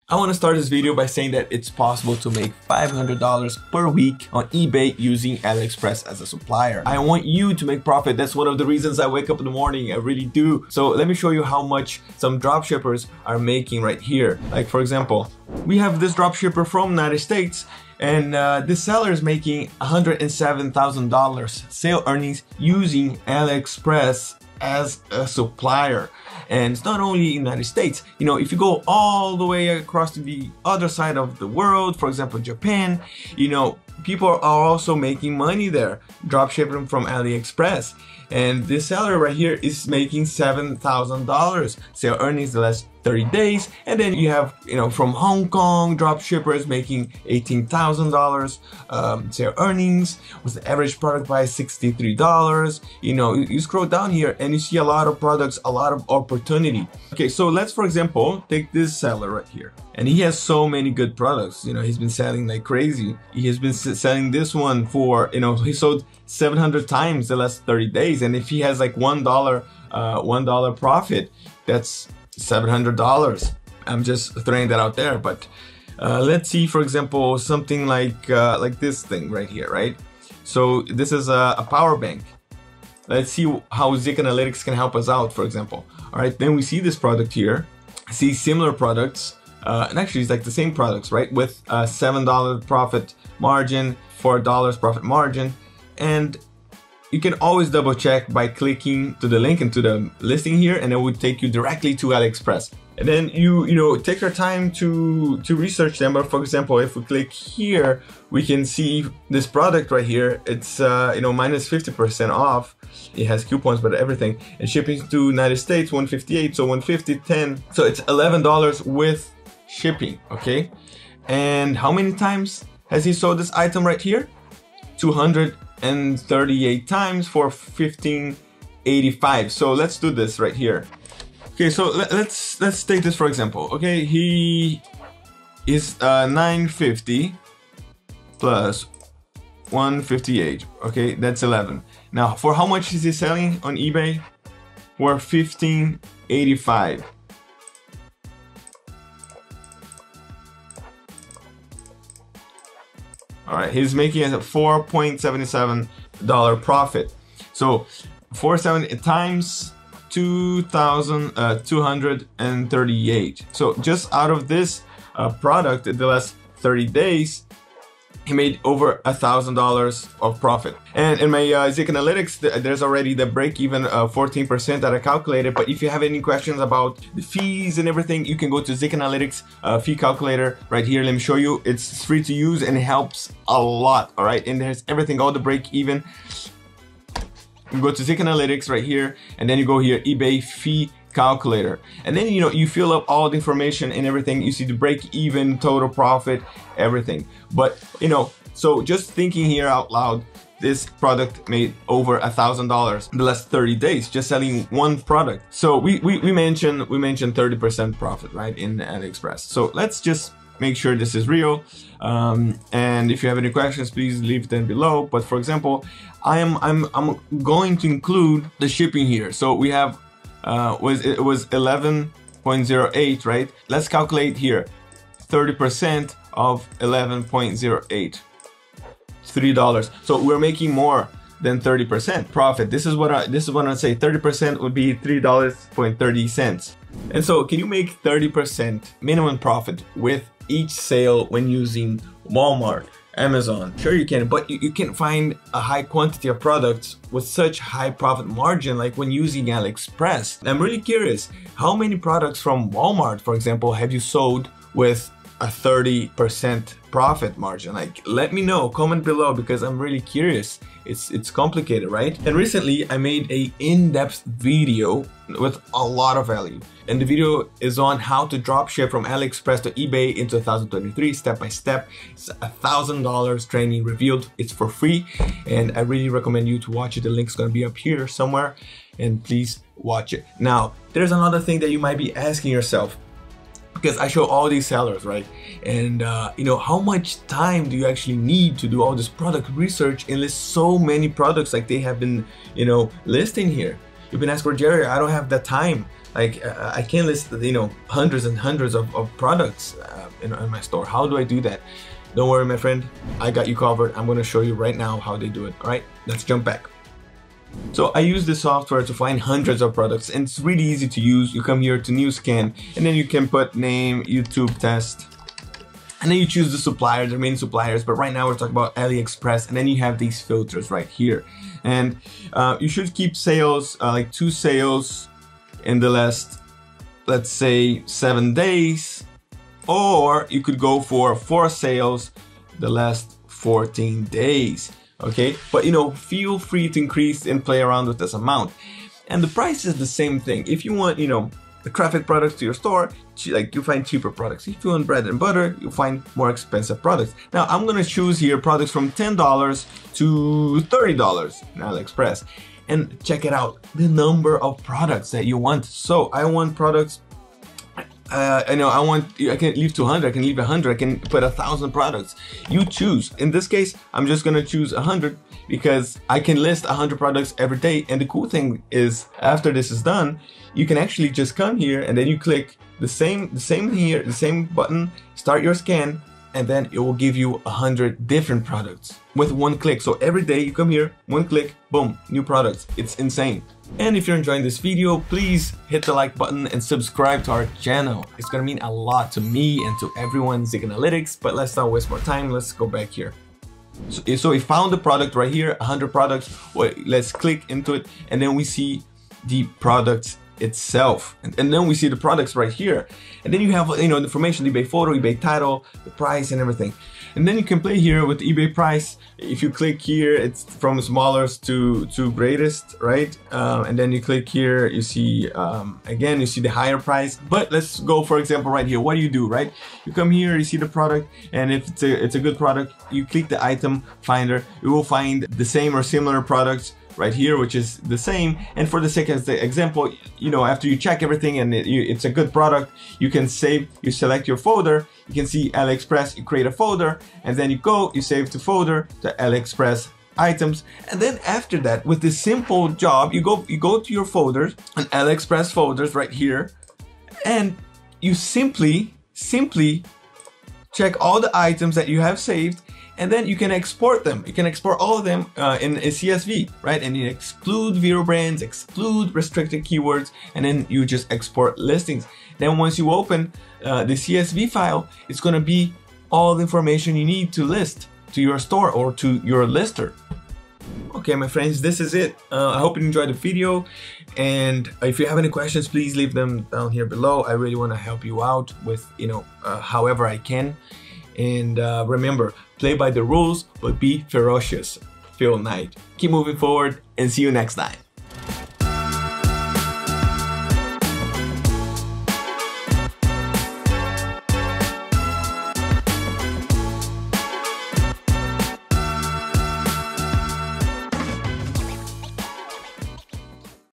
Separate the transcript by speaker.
Speaker 1: I want to start this video by saying that it's possible to make $500 per week on eBay using AliExpress as a supplier. I want you to make profit. That's one of the reasons I wake up in the morning. I really do. So let me show you how much some dropshippers are making right here. Like for example, we have this dropshipper from the United States, and this seller is making $107,000 sale earnings using AliExpress as a supplier. And it's not only in the United States. You know, if you go all the way across to the other side of the world, for example, Japan, you know, people are also making money there, dropshipping from AliExpress. And this seller right here is making $7,000 sale earnings the last 30 days. And then you have, you know, from Hong Kong, dropshippers making $18,000 sale earnings with the average product price $63. You know, you scroll down here and you see a lot of products, a lot of opportunity. Okay, so let's, for example, take this seller right here. And he has so many good products. You know, he's been selling like crazy. He has been selling this one for, you know, he sold 700 times the last 30 days. And if he has like $1 profit, that's $700. I'm just throwing that out there. But let's see, for example, something like this thing right here, right? So this is a power bank. Let's see how Zik Analytics can help us out, for example. All right, then we see this product here. See similar products. And actually it's like the same products, right? With $7 profit margin, $4 profit margin. And you can always double check by clicking to the link into the listing here, and it would take you directly to AliExpress. And then you know, take your time to research them. But for example, if we click here, we can see this product right here. It's you know, minus 50% off. It has coupons, but everything. And shipping to United States, 158, so 150, 10. So it's $11 with shipping, okay? And how many times has he sold this item right here? 238 times for $15.85. So let's do this right here. Okay, so let's take this for example. Okay, he is 950 plus 158. Okay, that's 11. Now, for how much is he selling on eBay? For $15.85. All right, he's making a $4.77 profit. So 470 times 2,238. So just out of this product in the last 30 days, he made over $1,000 of profit. And in my Zik Analytics, there's already the break-even 14% that I calculated. But if you have any questions about the fees and everything, you can go to Zik Analytics fee calculator right here. Let me show you. It's free to use and it helps a lot. All right, and there's everything, all the break-even. You go to Zik Analytics right here, and then you go here, eBay fee calculator, and then you know, you fill up all the information and everything. You see the break even, total profit, everything. But you know, so just thinking here out loud, this product made over $1,000 in the last 30 days just selling one product. So we mentioned 30% profit, right, in AliExpress. So let's just make sure this is real. And if you have any questions, please leave them below. But for example, I'm going to include the shipping here. So we have it was 11.08, right? Let's calculate here. 30% of 11.08, $3. So we're making more than 30% profit. This is what I'd say. 30% would be $3.30. And so can you make 30% minimum profit with each sale when using Walmart, Amazon? Sure you can, but you can find a high quantity of products with such high profit margin like when using AliExpress. I'm really curious, how many products from Walmart, for example, have you sold with a 30% profit margin? Like, let me know, comment below, because I'm really curious. It's complicated, right? And recently I made a in-depth video with a lot of value. And the video is on how to drop ship from AliExpress to eBay in 2023, step by step. It's $1,000 training revealed. It's for free, and I really recommend you to watch it. The link's gonna be up here somewhere, and please watch it. Now, there's another thing that you might be asking yourself, because I show all these sellers, right? And you know, how much time do you actually need to do all this product research and list so many products like they have been, you know, listing here? You've been asking, Jerry, I don't have the time. Like I can't list, you know, hundreds and hundreds of products in my store. How do I do that? Don't worry, my friend, I got you covered. I'm going to show you right now how they do it. All right, let's jump back. So I use this software to find hundreds of products, and it's really easy to use. You come here to new scan, and then you can put name, YouTube test, and then you choose the supplier, the main suppliers. But right now we're talking about AliExpress, and then you have these filters right here. And you should keep sales, like 2 sales in the last, let's say 7 days, or you could go for 4 sales the last 14 days. Okay, but you know, feel free to increase and play around with this amount. And the price is the same thing. If you want, you know, the graphic products to your store, like you find cheaper products. If you want bread and butter, you find more expensive products. Now I'm gonna choose here products from $10 to $30 in AliExpress, and check it out, the number of products that you want. So I want products. I can leave 200, I can leave 100, I can put 1,000 products. You choose. In this case, I'm just gonna choose 100 because I can list 100 products every day. And the cool thing is, after this is done, you can actually just come here and then you click the same here, the same button, start your scan, and then it will give you 100 different products with 1 click. So every day you come here, 1 click, boom, new products. It's insane. And if you're enjoying this video, please hit the like button and subscribe to our channel. It's gonna mean a lot to me and to everyone Zik Analytics. But let's not waste more time. Let's go back here. So we found the product right here, 100 products. Wait, let's click into it, and then we see the products itself, and then we see the products right here, and then you have, you know, the information, the eBay photo, eBay title, the price, and everything. And then you can play here with the eBay price. If you click here, it's from smallest to greatest, right? And then you click here, you see again, you see the higher price. But let's go, for example, right here. What do you do, right? You come here, you see the product, and if it's a good product, you click the item finder. You will find the same or similar products right here, which is the same. And for the sake of the example, you know, after you check everything and it's a good product, you can save, you select your folder, you can see AliExpress, you create a folder, and then you save the folder to AliExpress items. And then after that, with this simple job, you go to your folders, and AliExpress folders right here, and you simply check all the items that you have saved, and then you can export them. You can export all of them in a CSV, right? And you exclude zero brands, exclude restricted keywords, and then you just export listings. Then once you open the CSV file, it's gonna be all the information you need to list to your store or to your lister. Okay, my friends, this is it. I hope you enjoyed the video. And if you have any questions, please leave them down here below. I really wanna help you out with, you know, however I can. And remember, play by the rules, but be ferocious. Feel night. Keep moving forward, and see you next time.